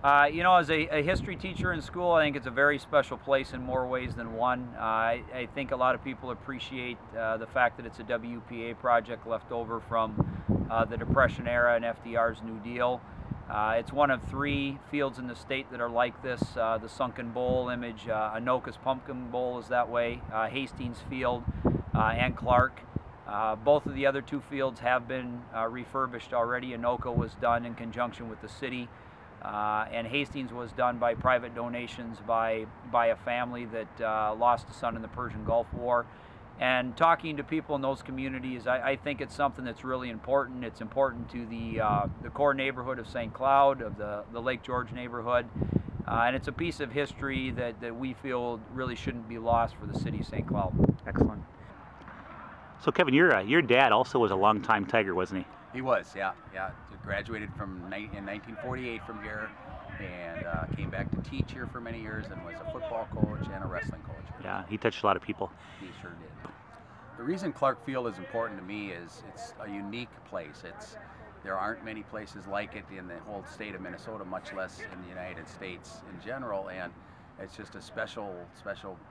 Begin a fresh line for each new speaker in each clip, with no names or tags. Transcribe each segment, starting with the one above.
You know, as a history teacher in school, I think it's a very special place in more ways than one. I think a lot of people appreciate the fact that it's a WPA project left over from the Depression era and FDR's New Deal. It's one of 3 fields in the state that are like this. The Sunken Bowl image, Anoka's Pumpkin Bowl is that way, Hastings Field and Clark. Both of the other 2 fields have been refurbished already. Anoka was done in conjunction with the city. And Hastings was done by private donations by a family that lost a son in the Persian Gulf War. And talking to people in those communities, I think it's something that's really important. It's important to the core neighborhood of St. Cloud, of the Lake George neighborhood. And it's a piece of history that we feel really shouldn't be lost for the city of St. Cloud.
Excellent. So Kevin, your dad also was a longtime Tiger, wasn't he?
He was, yeah. Graduated in 1948 from here, and came back to teach here for many years, and was a football coach and a wrestling coach.
Yeah, he touched a lot of people.
He sure did. The reason Clark Field is important to me is it's a unique place. There aren't many places like it in the whole state of Minnesota, much less in the United States in general, and it's just a special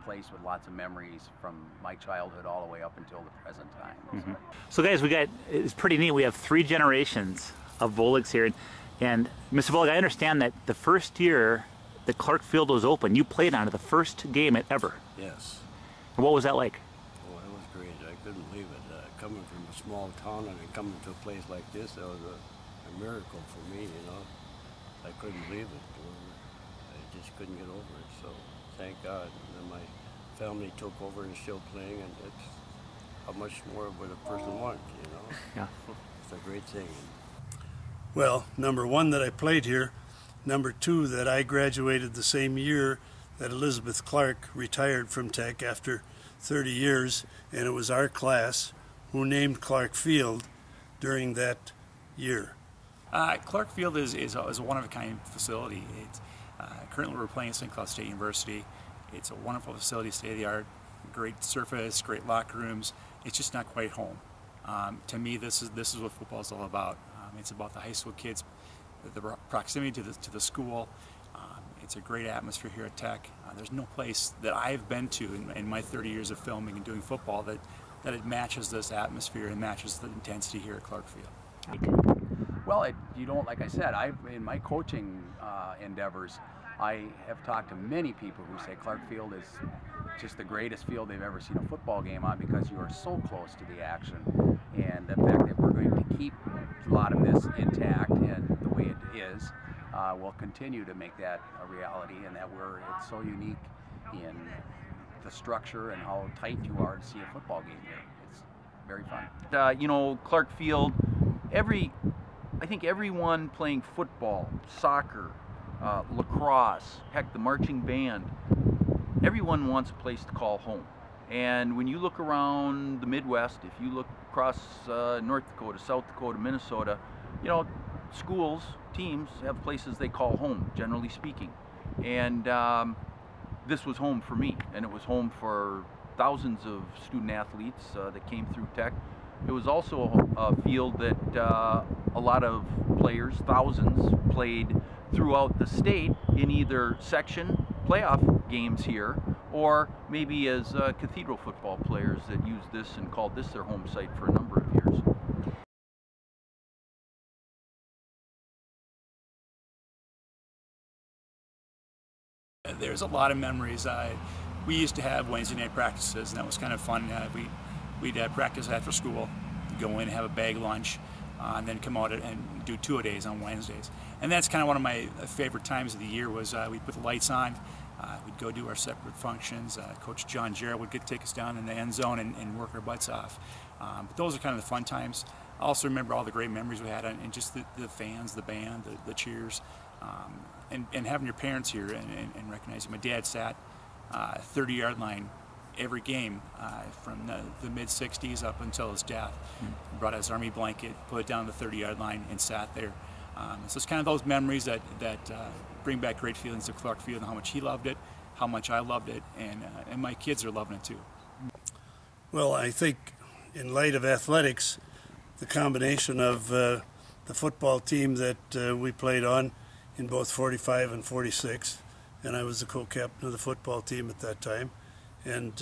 place with lots of memories from my childhood all the way up until the present time.
Mm-hmm. So guys, it's pretty neat. We have 3 generations of Voligs here. And Mr. Volig, I understand that the first year that Clark Field was open, you played on it the first game ever.
Yes.
And what was that like?
Oh, it was great. I couldn't believe it. Coming from a small town and then coming to a place like this, that was a miracle for me, you know. I couldn't believe it. I just couldn't get over it, so thank God. And then my family took over and is still playing, and it's how much more would a person want, you know?
Yeah.
It's a great thing.
Well, number 1, that I played here. Number 2, that I graduated the same year that Elizabeth Clark retired from Tech after 30 years, and it was our class who named Clark Field during that year.
Clark Field is a one-of-a-kind facility. Currently we're playing at St. Cloud State University. It's a wonderful facility, state-of-the-art, great surface, great locker rooms. It's just not quite home. To me, this is what football is all about. It's about the high school kids, the proximity to the school. It's a great atmosphere here at Tech. There's no place that I've been to in my 30 years of filming and doing football that it matches this atmosphere and matches the intensity here at Clark Field.
Well, like I said, in my coaching endeavors, I have talked to many people who say Clark Field is just the greatest field they've ever seen a football game on, because you are so close to the action. And the fact that we're going to keep a lot of this intact and the way it is will continue to make that a reality, and that it's so unique in the structure and how tight you are to see a football game here. It's very fun.
You know, Clark Field, I think everyone playing football, soccer, lacrosse, heck, the marching band, everyone wants a place to call home. And when you look around the Midwest, if you look across North Dakota, South Dakota, Minnesota, you know, schools, teams have places they call home, generally speaking. And this was home for me, and it was home for thousands of student athletes that came through Tech. It was also a field that a lot of players, thousands, played throughout the state in either section playoff games here, or maybe as cathedral football players that used this and called this their home site for a number of years.
There's a lot of memories. We used to have Wednesday night practices, and that was kind of fun. We'd practice after school, go in, have a bag lunch, and then come out and do two-a-days on Wednesdays. And that's kind of one of my favorite times of the year. Was we'd put the lights on, we'd go do our separate functions. Coach John Jarrett would take us down in the end zone and work our butts off. But those are kind of the fun times. I also remember all the great memories we had, and just the fans, the band, the cheers, and having your parents here and recognizing. My dad sat 30-yard line every game from the mid-'60s up until his death. He brought his army blanket, put it down the 30-yard line, and sat there. So it's kind of those memories that bring back great feelings of Clark Field, and how much he loved it, how much I loved it, and my kids are loving it too.
Well, I think in light of athletics, the combination of the football team that we played on in both 45 and 46, and I was the co-captain of the football team at that time. And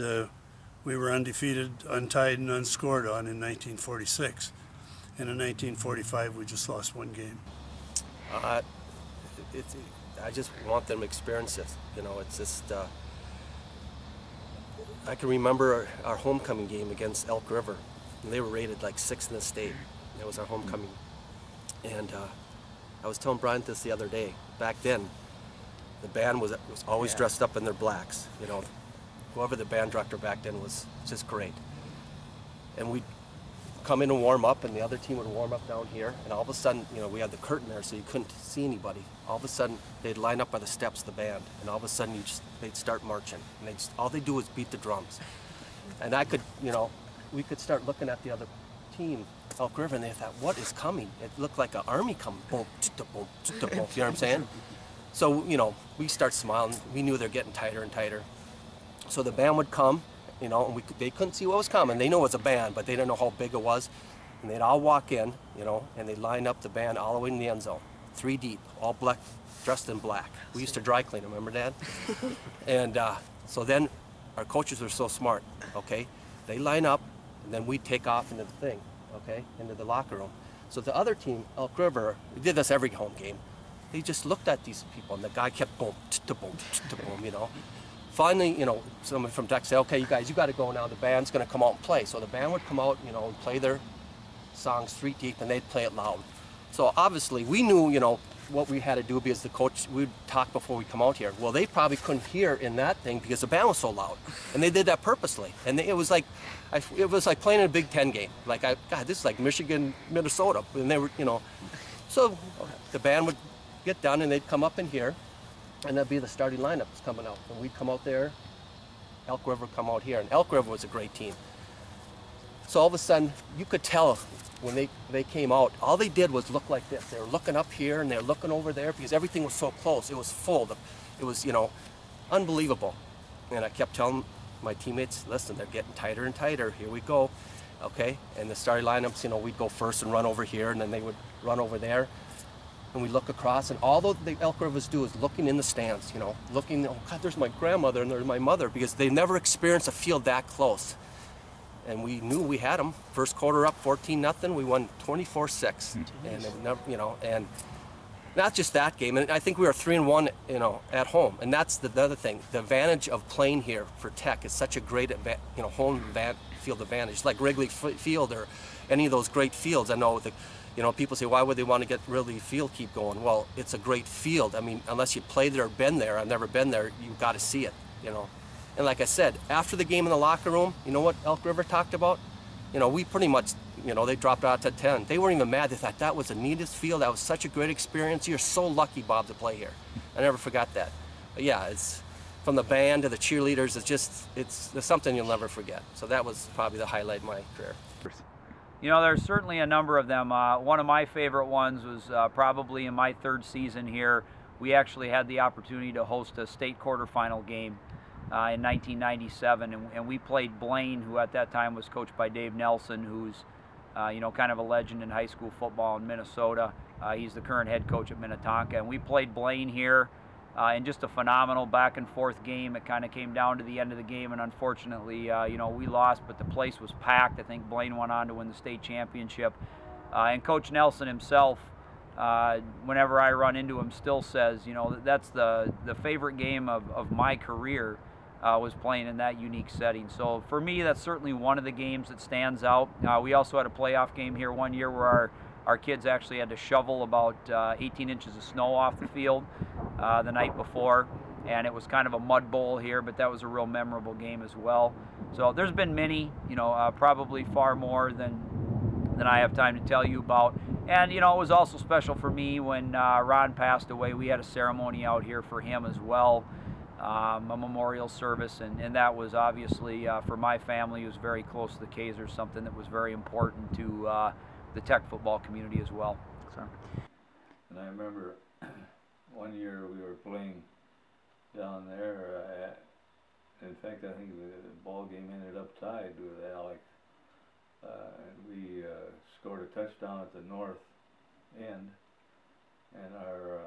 we were undefeated, untied, and unscored on in 1946. And in 1945, we just lost one game.
I just want them to experience it. You know, it's just. I can remember our homecoming game against Elk River, and they were rated like 6th in the state. That was our homecoming, and I was telling Brian this the other day. Back then, the band was always dressed up in their blacks. You know, whoever the band director back then was just great. And we'd come in and warm up, and the other team would warm up down here, and all of a sudden, you know, we had the curtain there so you couldn't see anybody. All of a sudden, they'd line up by the steps of the band, and all of a sudden they'd start marching, and all they do was beat the drums. And I could, you know, we could start looking at the other team, Elk River, and they thought, what is coming? It looked like an army coming. Boom, boom, boom, you know what I'm saying? So, you know, we start smiling. We knew they're getting tighter and tighter. So the band would come, you know, and they couldn't see what was coming. They knew it was a band, but they didn't know how big it was. And they'd all walk in, you know, and they'd line up the band all the way in the end zone, 3 deep, all black, dressed in black. We used to dry clean them, remember, Dad? And so then our coaches were so smart, okay? They line up, and then we'd take off into the thing, okay, into the locker room. So the other team, Elk River, we did this every home game. They just looked at these people, and the guy kept boom, boom, boom, you know. Finally, you know, someone from Tech said, okay, you guys, you got to go now. The band's going to come out and play. So the band would come out, you know, and play their songs 3 deep, and they'd play it loud. So obviously, we knew, you know, what we had to do because the coach, we'd talk before we come out here. Well, they probably couldn't hear in that thing because the band was so loud, and they did that purposely. And it was like playing in a Big Ten game. Like, God, this is like Michigan, Minnesota, and they were, you know. So the band would get done, and they'd come up in here, and that'd be the starting lineups coming out. And we'd come out there, Elk River come out here, and Elk River was a great team. So all of a sudden, you could tell when they came out, all they did was look like this. They were looking up here, and they were looking over there, because everything was so close. It was full. It was, you know, unbelievable. And I kept telling my teammates, listen, they're getting tighter and tighter. Here we go, okay? And the starting lineups, you know, we'd go first and run over here, and then they would run over there. And we look across, and all the Elk Rivers do is looking in the stands, you know, looking, oh God, there's my grandmother and there's my mother, because they never experienced a field that close. And we knew we had them. First quarter up 14-0, we won 24-6. And it never, you know, and not just that game, and I think we were 3-1, you know, at home. And that's the other thing. The advantage of playing here for Tech is such a great, you know, home field advantage, like Wrigley Field or any of those great fields. I know you know, people say, why would they want to get Wrigley Field keep going? Well, it's a great field. I mean, unless you played there or been there, I've never been there, you've got to see it, you know. And like I said, after the game in the locker room, you know what Elk River talked about? You know, we pretty much, you know, they dropped out to 10. They weren't even mad. They thought that was the neatest field. That was such a great experience. You're so lucky, Bob, to play here. I never forgot that. But yeah, it's from the band to the cheerleaders. It's something you'll never forget. So that was probably the highlight of my career.
You know, there's certainly a number of them. One of my favorite ones was probably in my 3rd season here. We actually had the opportunity to host a state quarterfinal game in 1997, and we played Blaine, who at that time was coached by Dave Nelson, who's you know, kind of a legend in high school football in Minnesota. He's the current head coach at Minnetonka, and we played Blaine here in just a phenomenal back and forth game. It kind of came down to the end of the game, and unfortunately, you know, we lost, but the place was packed. I think Blaine went on to win the state championship, and Coach Nelson himself, whenever I run into him, still says, you know, that's the favorite game of my career. Was playing in that unique setting. So for me, that's certainly one of the games that stands out. We also had a playoff game here one year where our kids actually had to shovel about 18 inches of snow off the field the night before, and it was kind of a mud bowl here, but that was a real memorable game as well. So there's been many, you know, probably far more than I have time to tell you about. And, you know, it was also special for me when Ron passed away. We had a ceremony out here for him as well. A memorial service, and that was obviously for my family, who was very close to the Kazers, something that was very important to the Tech football community as well. So.
And I remember one year we were playing down there. In fact, I think the ball game ended up tied with Alex. We scored a touchdown at the north end, and our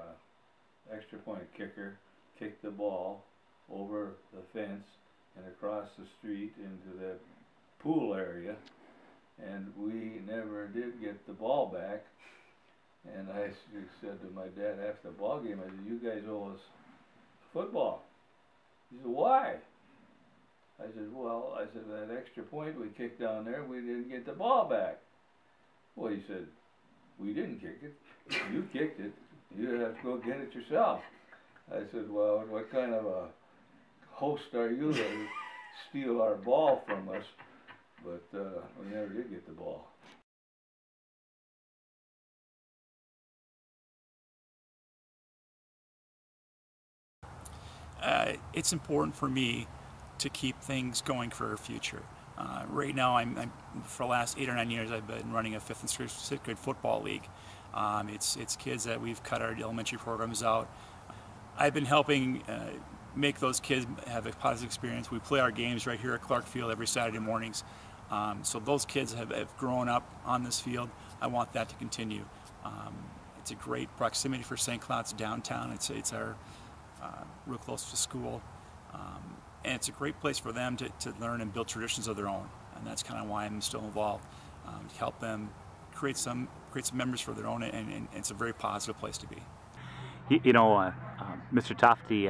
extra point kicker kicked the ball over the fence and across the street into the pool area, and we never did get the ball back. And I said to my dad after the ball game, I said, "You guys owe us football." He said, "Why?" I said, "Well," I said, "that extra point we kicked down there, we didn't get the ball back." Well, he said, "We didn't kick it. You kicked it. You have to go get it yourself." I said, "Well, what kind of a host are you to steal our ball from us?" But we never did get the ball.
It's important for me to keep things going for our future. Right now, I'm for the last 8 or 9 years, I've been running a 5th and 6th grade football league. It's kids that we've cut our elementary programs out. I've been helping make those kids have a positive experience. We play our games right here at Clark Field every Saturday mornings. So those kids have grown up on this field. I want that to continue. It's a great proximity for St. Cloud's downtown. It's our real close to school. And it's a great place for them to learn and build traditions of their own. And that's kind of why I'm still involved, to help them create some memories for their own, and it's a very positive place to be.
You know, Mr. Tofty,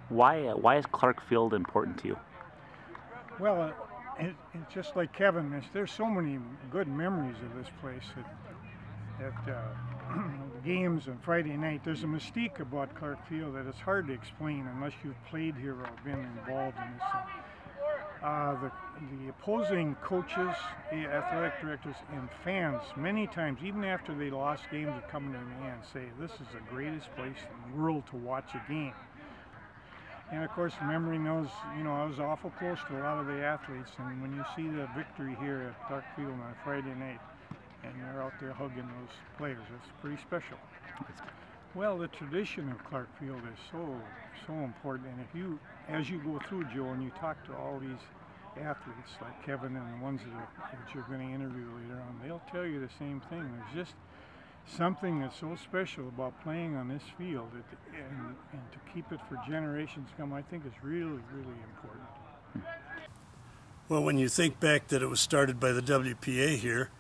why is Clark Field important to you?
Well, it's just like Kevin, there's so many good memories of this place at games on Friday night. There's a mystique about Clark Field that it's hard to explain unless you've played here or been involved in this. The opposing coaches, the athletic directors, and fans, many times, even after they lost games, would come to me and say, "This is the greatest place in the world to watch a game." And of course, memory knows, you know, I was awful close to a lot of the athletes, and when you see the victory here at Clark Field on Friday night, and they're out there hugging those players, it's pretty special. Well, the tradition of Clark Field is so important, and if you, as you go through, Joe, and you talk to all these athletes like Kevin and the ones that you're going to interview later on, they'll tell you the same thing. There's just something that's so special about playing on this field, and to keep it for generations to come, I think is really, really important.
Well, when you think back that it was started by the WPA here,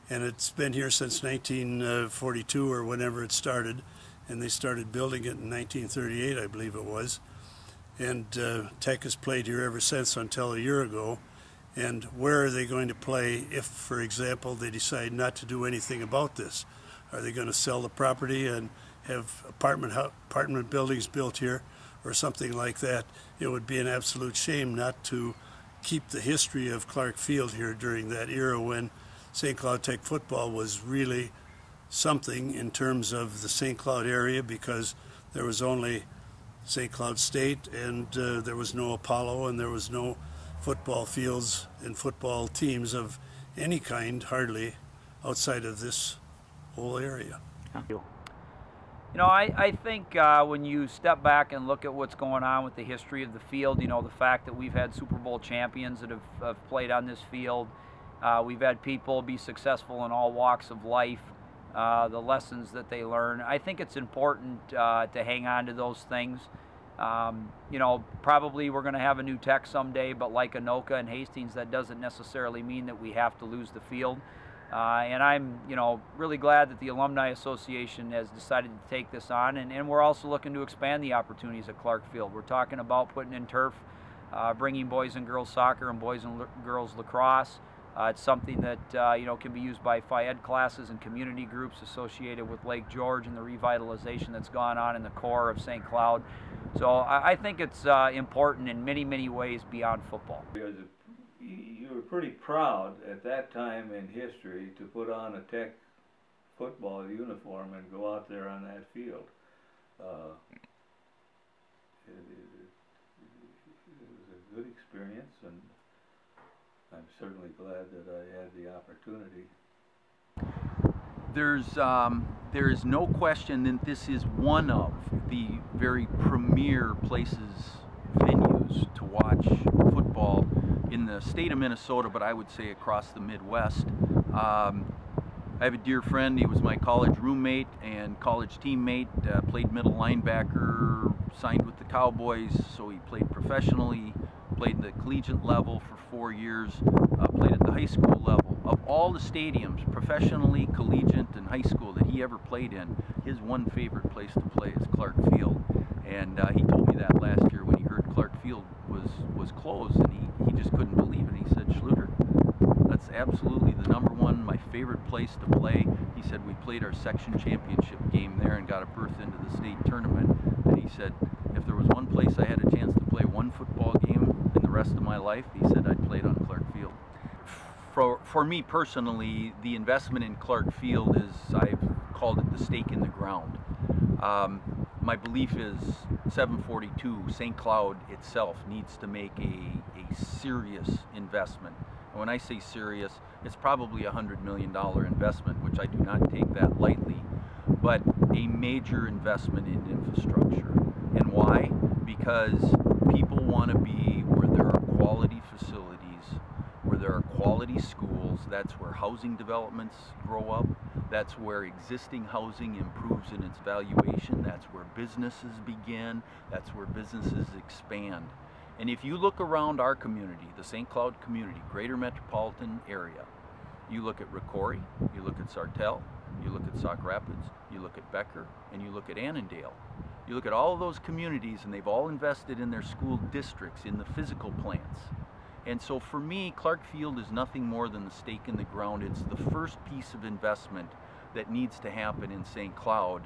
and it's been here since 1942 or whenever it started, and they started building it in 1938, I believe it was, and Tech has played here ever since until a year ago. And where are they going to play if, for example, they decide not to do anything about this? Are they going to sell the property and have apartment buildings built here or something like that? It would be an absolute shame not to keep the history of Clark Field here during that era when St. Cloud Tech football was really something in terms of the St. Cloud area, because there was only St. Cloud State, and there was no Apollo, and there was no football fields and football teams of any kind, hardly, outside of this whole area.
You know, I think when you step back and look at what's going on with the history of the field, you know, the fact that we've had Super Bowl champions that have played on this field, we've had people be successful in all walks of life, the lessons that they learn. I think it's important to hang on to those things. You know, probably we're going to have a new Tech someday, but like Anoka and Hastings, that doesn't necessarily mean that we have to lose the field. And I'm, you know, really glad that the Alumni Association has decided to take this on, and we're also looking to expand the opportunities at Clark Field. We're talking about putting in turf, bringing boys and girls soccer and boys and girls lacrosse. It's something that, you know, can be used by Phi-Ed classes and community groups associated with Lake George and the revitalization that's gone on in the core of St. Cloud. So I think it's important in many, many ways beyond football.
Because you were pretty proud at that time in history to put on a Tech football uniform and go out there on that field. It was a good experience, and I'm certainly glad that I had the opportunity.
There is no question that this is one of the very premier places, venues to watch football in the state of Minnesota, but I would say across the Midwest. I have a dear friend. He was my college roommate and college teammate, played middle linebacker, signed with the Cowboys, so he played professionally, played at the collegiate level for 4 years, played at the high school level. Of all the stadiums, professionally, collegiate, and high school that he ever played in, his one favorite place to play is Clark Field. And he told me that last year when he heard Clark Field was closed, and he just couldn't believe it. He said, Schluter, that's absolutely the number one, my favorite place to play. He said we played our section championship game there and got a berth into the state tournament. And he said, if there was one place I had a chance to play one football game in the rest of my life, he said I'd play it on Clark Field. For me personally, the investment in Clark Field is, I've called it the stake in the ground. My belief is 742, St. Cloud itself needs to make a serious investment. And when I say serious, it's probably a $100 million investment, which I do not take that lightly, but a major investment in infrastructure. And why? Because people want to be where there are quality facilities, where there are quality schools. That's where housing developments grow up. That's where existing housing improves in its valuation. That's where businesses begin. That's where businesses expand. And if you look around our community, the St. Cloud community, greater metropolitan area, you look at Ricori, you look at Sartell, you look at Sauk Rapids, you look at Becker, and you look at Annandale. You look at all of those communities, and they've all invested in their school districts, in the physical plants. And so for me, Clark Field is nothing more than the stake in the ground. It's the first piece of investment that needs to happen in St. Cloud,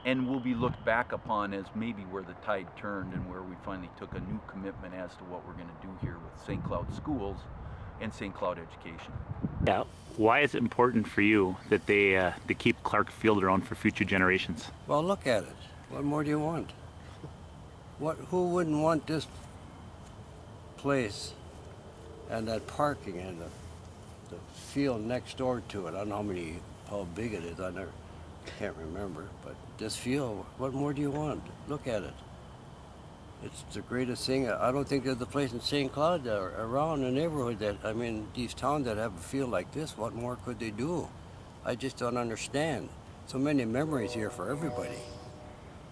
and will be looked back upon as maybe where the tide turned and where we finally took a new commitment as to what we're going to do here with St. Cloud schools and St. Cloud education. Yeah.
Why is it important for you that they keep Clark Field around for future generations?
Well, look at it. What more do you want? Who wouldn't want this place and that parking and the field next door to it? I don't know how big it is. I can't remember, but this field, what more do you want? Look at it. It's the greatest thing. I don't think there's a place in St. Cloud or around the neighborhood that, I mean, these towns that have a field like this, what more could they do? I just don't understand. So many memories here for everybody.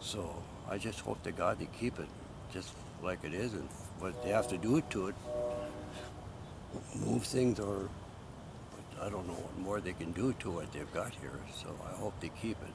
So I just hope to God they keep it just like it is, and what they have to do to it, move things, or I don't know what more they can do to what they've got here. So I hope they keep it.